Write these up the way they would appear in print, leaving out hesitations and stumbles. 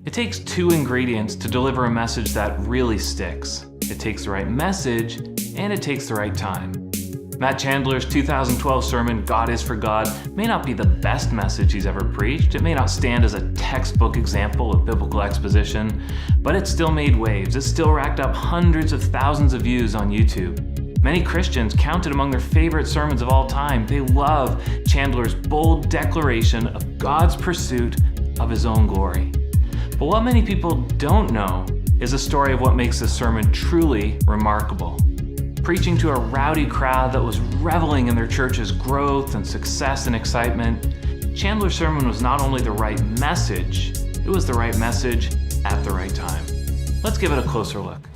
It takes two ingredients to deliver a message that really sticks. It takes the right message, and it takes the right time. Matta Chandler's 2012 sermon, God is for God, may not be the best message he's ever preached. It may not stand as a textbook example of biblical exposition, but it still made waves. It still racked up hundreds of thousands of views on YouTube. Many Christians count it among their favorite sermons of all time. They love Chandler's bold declaration of God's pursuit of his own glory. But what many people don't know is a story of what makes this sermon truly remarkable. Preaching to a rowdy crowd that was reveling in their church's growth and success and excitement, Chandler's sermon was not only the right message, it was the right message at the right time. Let's give it a closer look.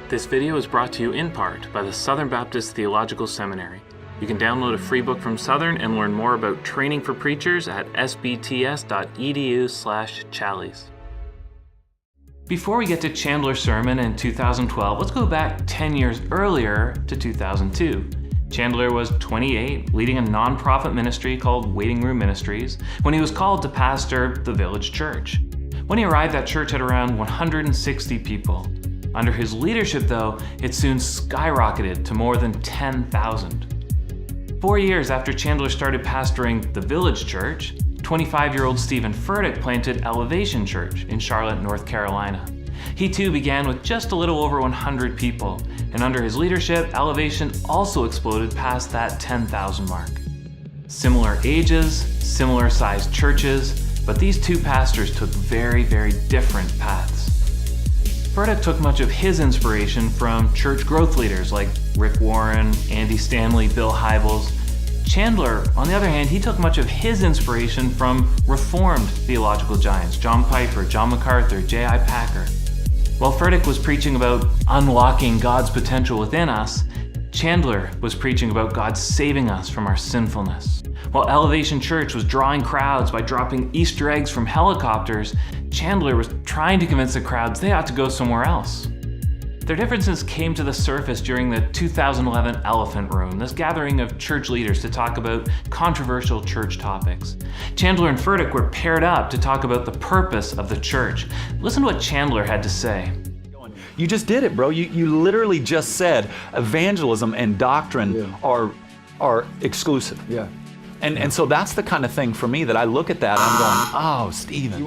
This video is brought to you in part by the Southern Baptist Theological Seminary. You can download a free book from Southern and learn more about training for preachers at sbts.edu/Challies. Before we get to Chandler's sermon in 2012, let's go back 10 years earlier to 2002. Chandler was 28, leading a nonprofit ministry called Waiting Room Ministries, when he was called to pastor the village church. When he arrived, that church had around 160 people. Under his leadership, though, it soon skyrocketed to more than 10,000. 4 years after Chandler started pastoring the village church, 25-year-old Stephen Furtick planted Elevation Church in Charlotte, North Carolina. He too began with just a little over 100 people, and under his leadership, Elevation also exploded past that 10,000 mark. Similar ages, similar sized churches, but these two pastors took very, very different paths. Furtick took much of his inspiration from church growth leaders like Rick Warren, Andy Stanley, Bill Hybels. Chandler, on the other hand, he took much of his inspiration from Reformed theological giants, John Piper, John MacArthur, J.I. Packer. While Furtick was preaching about unlocking God's potential within us, Chandler was preaching about God saving us from our sinfulness. While Elevation Church was drawing crowds by dropping Easter eggs from helicopters, Chandler was trying to convince the crowds they ought to go somewhere else. Their differences came to the surface during the 2011 Elephant Room, this gathering of church leaders to talk about controversial church topics. Chandler and Furtick were paired up to talk about the purpose of the church. Listen to what Chandler had to say. You just did it, bro. You literally just said evangelism and doctrine are exclusive. Yeah. And so that's the kind of thing for me that I look at that and I'm going, oh, Stephen.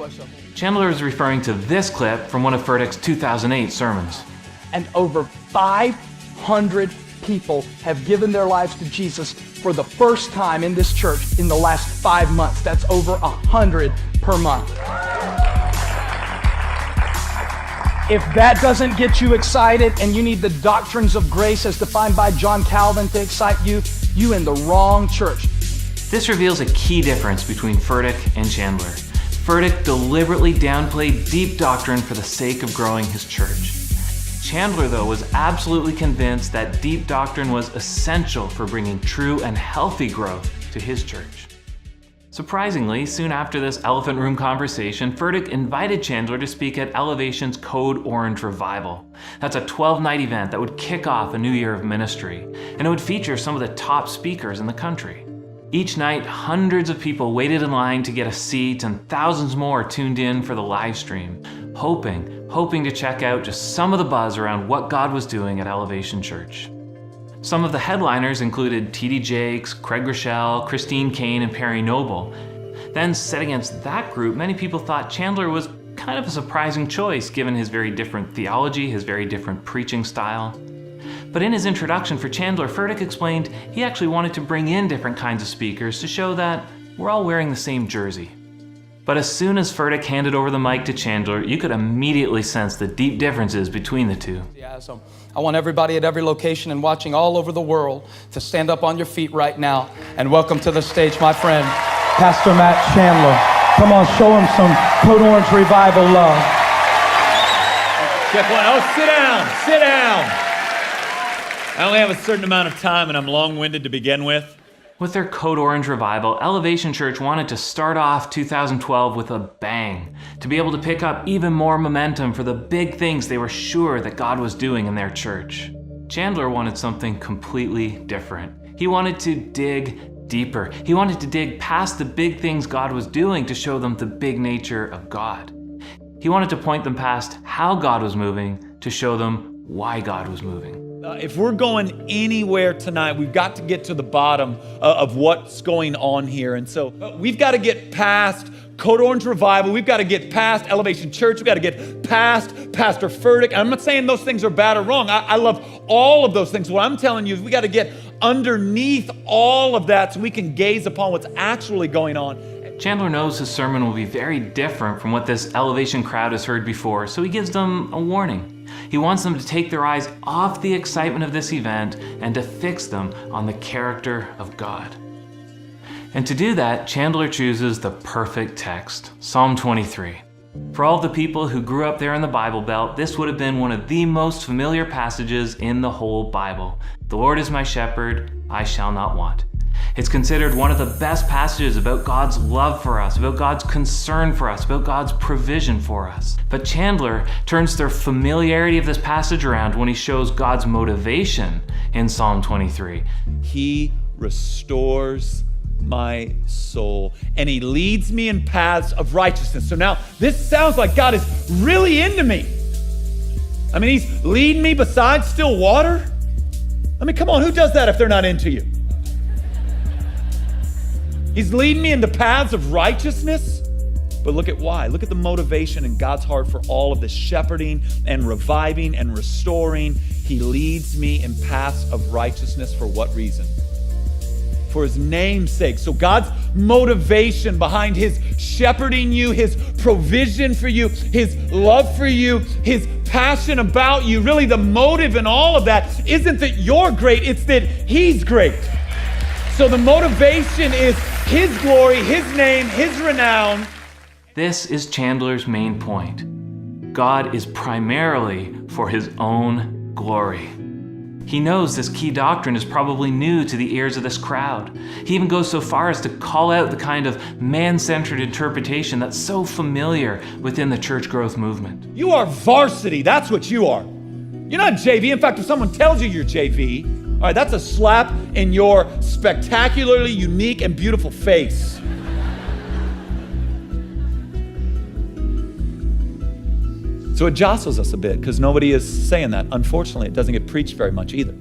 Chandler is referring to this clip from one of Furtick's 2008 sermons. And over 500 people have given their lives to Jesus for the first time in this church in the last 5 months. That's over 100 per month. If that doesn't get you excited and you need the doctrines of grace as defined by John Calvin to excite you, you in the wrong church. This reveals a key difference between Furtick and Chandler. Furtick deliberately downplayed deep doctrine for the sake of growing his church. Chandler, though, was absolutely convinced that deep doctrine was essential for bringing true and healthy growth to his church. Surprisingly, soon after this Elephant Room conversation, Furtick invited Chandler to speak at Elevation's Code Orange Revival. That's a 12-night event that would kick off a new year of ministry, and it would feature some of the top speakers in the country. Each night, hundreds of people waited in line to get a seat, and thousands more tuned in for the live stream, hoping to check out just some of the buzz around what God was doing at Elevation Church. Some of the headliners included T.D. Jakes, Craig Rochelle, Christine Kane, and Perry Noble. Then, set against that group, many people thought Chandler was kind of a surprising choice given his very different theology, his very different preaching style. But in his introduction for Chandler, Furtick explained he actually wanted to bring in different kinds of speakers to show that we're all wearing the same jersey. But as soon as Furtick handed over the mic to Chandler, you could immediately sense the deep differences between the two. I want everybody at every location and watching all over the world to stand up on your feet right now and welcome to the stage my friend, Pastor Matta Chandler. Come on, show him some Code Orange Revival love. Check one. Oh, sit down, sit down. I only have a certain amount of time and I'm long-winded to begin with. With their Code Orange revival, Elevation Church wanted to start off 2012 with a bang, to be able to pick up even more momentum for the big things they were sure that God was doing in their church. Chandler wanted something completely different. He wanted to dig deeper. He wanted to dig past the big things God was doing to show them the big nature of God. He wanted to point them past how God was moving to show them why God was moving. If we're going anywhere tonight, we've got to get to the bottom of what's going on here. And so we've got to get past Code Orange Revival. We've got to get past Elevation Church. We've got to get past Pastor Furtick. I'm not saying those things are bad or wrong. I love all of those things. What I'm telling you is we got to get underneath all of that so we can gaze upon what's actually going on. Chandler knows his sermon will be very different from what this Elevation crowd has heard before, so he gives them a warning. He wants them to take their eyes off the excitement of this event and to fix them on the character of God. And to do that, Chandler chooses the perfect text, Psalm 23. For all of the people who grew up there in the Bible Belt, this would have been one of the most familiar passages in the whole Bible. The Lord is my shepherd, I shall not want. It's considered one of the best passages about God's love for us, about God's concern for us, about God's provision for us. But Chandler turns their familiarity of this passage around when he shows God's motivation in Psalm 23. He restores my soul, and he leads me in paths of righteousness. So now this sounds like God is really into me. I mean, he's leading me beside still water. I mean, come on, who does that if they're not into you? He's leading me into paths of righteousness. But look at why. Look at the motivation in God's heart for all of this shepherding and reviving and restoring. He leads me in paths of righteousness for what reason? For his name's sake. So God's motivation behind his shepherding you, his provision for you, his love for you, his passion about you, really the motive in all of that isn't that you're great, it's that he's great. So the motivation is his glory, his name, his renown. This is Chandler's main point. God is primarily for his own glory. He knows this key doctrine is probably new to the ears of this crowd. He even goes so far as to call out the kind of man-centered interpretation that's so familiar within the church growth movement. You are varsity, that's what you are. You're not JV. In fact, if someone tells you you're JV, all right, that's a slap in your spectacularly unique and beautiful face. So it jostles us a bit because nobody is saying that. Unfortunately, it doesn't get preached very much either.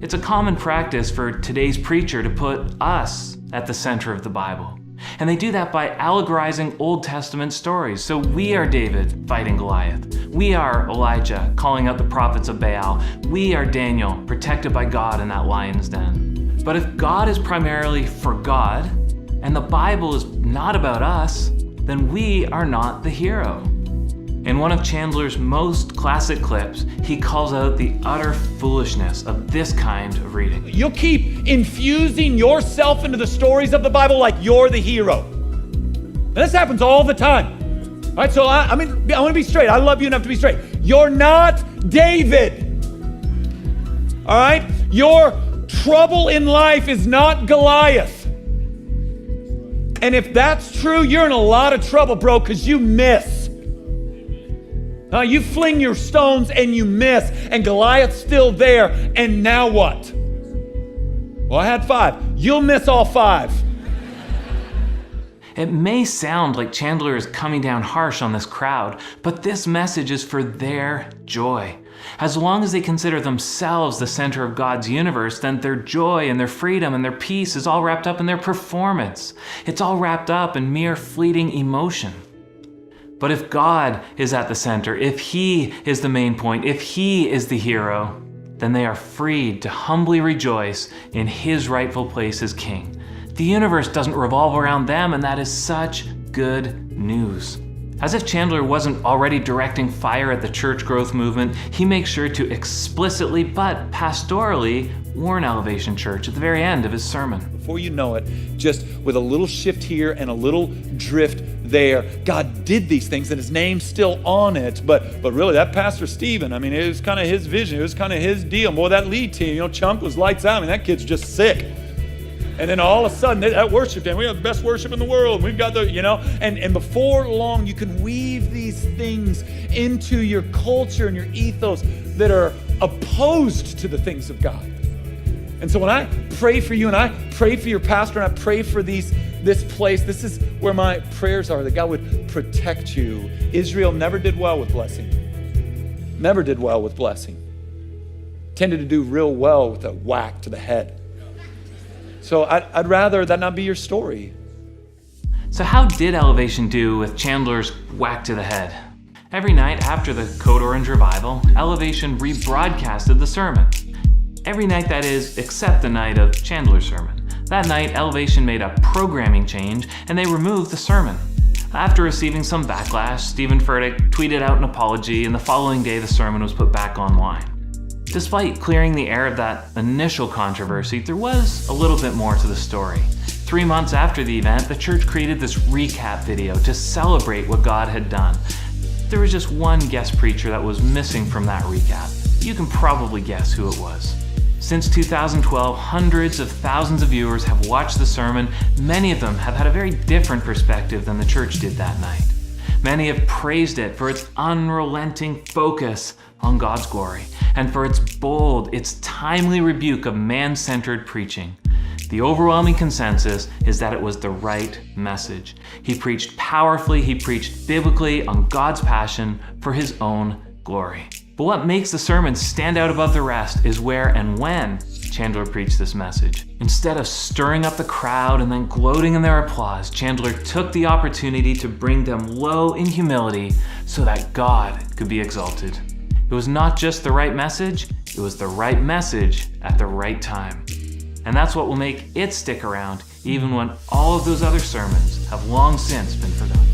It's a common practice for today's preacher to put us at the center of the Bible. And they do that by allegorizing Old Testament stories. So we are David fighting Goliath. We are Elijah calling out the prophets of Baal. We are Daniel protected by God in that lion's den. But if God is primarily for God and the Bible is not about us, then we are not the hero. In one of Chandler's most classic clips, he calls out the utter foolishness of this kind of reading. You'll keep infusing yourself into the stories of the Bible like you're the hero. And this happens all the time. All right, so I want to be straight. I love you enough to be straight. You're not David. All right? Your trouble in life is not Goliath. And if that's true, you're in a lot of trouble, bro, because you miss. You fling your stones and you miss, and Goliath's still there, and now what? Well, I had 5. You'll miss all 5. It may sound like Chandler is coming down harsh on this crowd, but this message is for their joy. As long as they consider themselves the center of God's universe, then their joy and their freedom and their peace is all wrapped up in their performance. It's all wrapped up in mere fleeting emotion. But if God is at the center, if he is the main point, if he is the hero, then they are freed to humbly rejoice in his rightful place as king. The universe doesn't revolve around them, and that is such good news. As if Chandler wasn't already directing fire at the church growth movement, he makes sure to explicitly but pastorally warn Elevation Church at the very end of his sermon. Before you know it, just with a little shift here and a little drift there, God did these things and his name's still on it. But really, that Pastor Stephen, it was kind of his vision. It was kind of his deal. Boy, that lead team, Chunk was lights out. That kid's just sick. And then all of a sudden, that worship day, we have the best worship in the world. We've got and before long, you can weave these things into your culture and your ethos that are opposed to the things of God. And so when I pray for you and I pray for your pastor and I pray for this place, this is where my prayers are, that God would protect you. Israel never did well with blessing. Never did well with blessing. Tended to do real well with a whack to the head. So I'd rather that not be your story. So how did Elevation do with Chandler's whack to the head? Every night after the Code Orange revival, Elevation rebroadcasted the sermon. Every night, that is, except the night of Chandler's sermon. That night, Elevation made a programming change and they removed the sermon. After receiving some backlash, Stephen Furtick tweeted out an apology, and the following day the sermon was put back online. Despite clearing the air of that initial controversy, there was a little bit more to the story. 3 months after the event, the church created this recap video to celebrate what God had done. There was just one guest preacher that was missing from that recap. You can probably guess who it was. Since 2012, hundreds of thousands of viewers have watched the sermon. Many of them have had a very different perspective than the church did that night. Many have praised it for its unrelenting focus on God's glory, and for its bold, its timely rebuke of man-centered preaching. The overwhelming consensus is that it was the right message. He preached powerfully, he preached biblically on God's passion for his own glory. But what makes the sermon stand out above the rest is where and when Chandler preached this message. Instead of stirring up the crowd and then gloating in their applause, Chandler took the opportunity to bring them low in humility so that God could be exalted. It was not just the right message, it was the right message at the right time. And that's what will make it stick around even when all of those other sermons have long since been forgotten.